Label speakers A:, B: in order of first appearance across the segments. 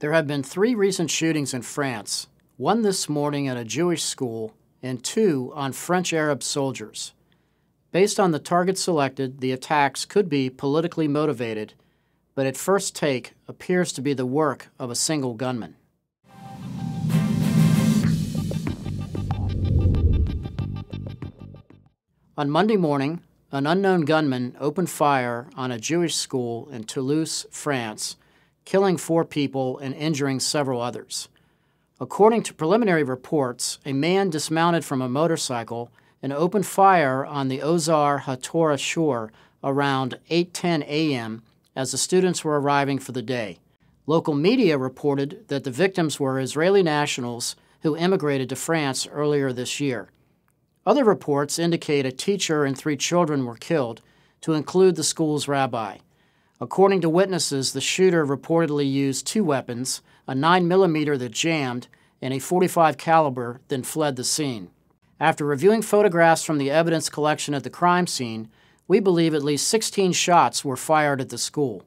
A: There have been 3 recent shootings in France, one this morning at a Jewish school and 2 on French Arab soldiers. Based on the target selected, the attacks could be politically motivated, but at first take appears to be the work of a single gunman. On Monday morning, an unknown gunman opened fire on a Jewish school in Toulouse, France, killing 4 people and injuring several others. According to preliminary reports, a man dismounted from a motorcycle and opened fire on the Ozar HaTorah shore around 8:10 a.m. as the students were arriving for the day. Local media reported that the victims were Israeli nationals who immigrated to France earlier this year. Other reports indicate a teacher and 3 children were killed, to include the school's rabbi. According to witnesses, the shooter reportedly used 2 weapons, a 9mm that jammed and a .45 caliber, then fled the scene. After reviewing photographs from the evidence collection at the crime scene, we believe at least 16 shots were fired at the school.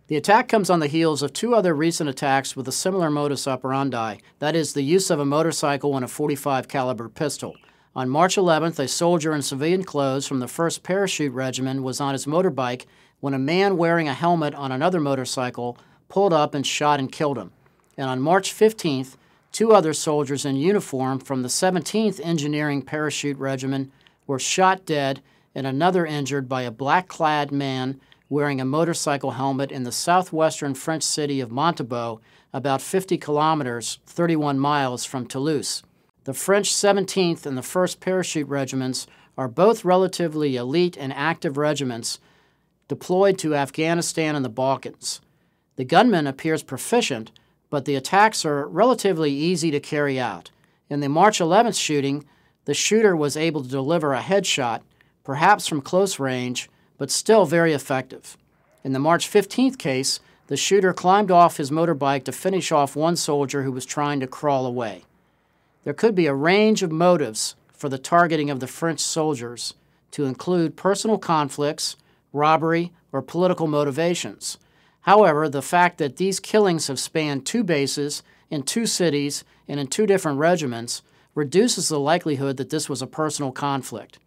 A: The attack comes on the heels of 2 other recent attacks with a similar modus operandi, that is, the use of a motorcycle and a .45 caliber pistol. On March 11th, a soldier in civilian clothes from the 1st Parachute Regiment was on his motorbike when a man wearing a helmet on another motorcycle pulled up and shot and killed him. And on March 15th, 2 other soldiers in uniform from the 17th Engineering Parachute Regiment were shot dead and another injured by a black-clad man wearing a motorcycle helmet in the southwestern French city of Montauban, about 50 kilometers, 31 miles from Toulouse. The French 17th and the 1st Parachute Regiments are both relatively elite and active regiments deployed to Afghanistan and the Balkans. The gunman appears proficient, but the attacks are relatively easy to carry out. In the March 11th shooting, the shooter was able to deliver a headshot, perhaps from close range, but still very effective. In the March 15th case, the shooter climbed off his motorbike to finish off one soldier who was trying to crawl away. There could be a range of motives for the targeting of the French soldiers, to include personal conflicts, robbery, or political motivations. However, the fact that these killings have spanned 2 bases in 2 cities and in 2 different regiments reduces the likelihood that this was a personal conflict.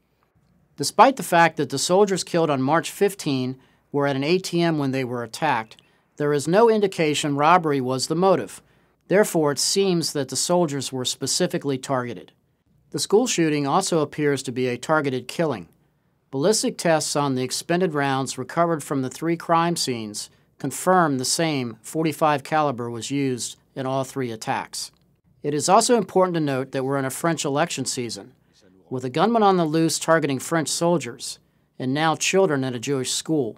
A: Despite the fact that the soldiers killed on March 15 were at an ATM when they were attacked, there is no indication robbery was the motive. Therefore, it seems that the soldiers were specifically targeted. The school shooting also appears to be a targeted killing. Ballistic tests on the expended rounds recovered from the 3 crime scenes confirm the same .45 caliber was used in all 3 attacks. It is also important to note that we're in a French election season, with a gunman on the loose targeting French soldiers, and now children at a Jewish school.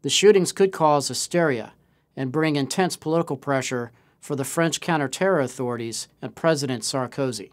A: The shootings could cause hysteria and bring intense political pressure for the French counter-terror authorities and President Sarkozy.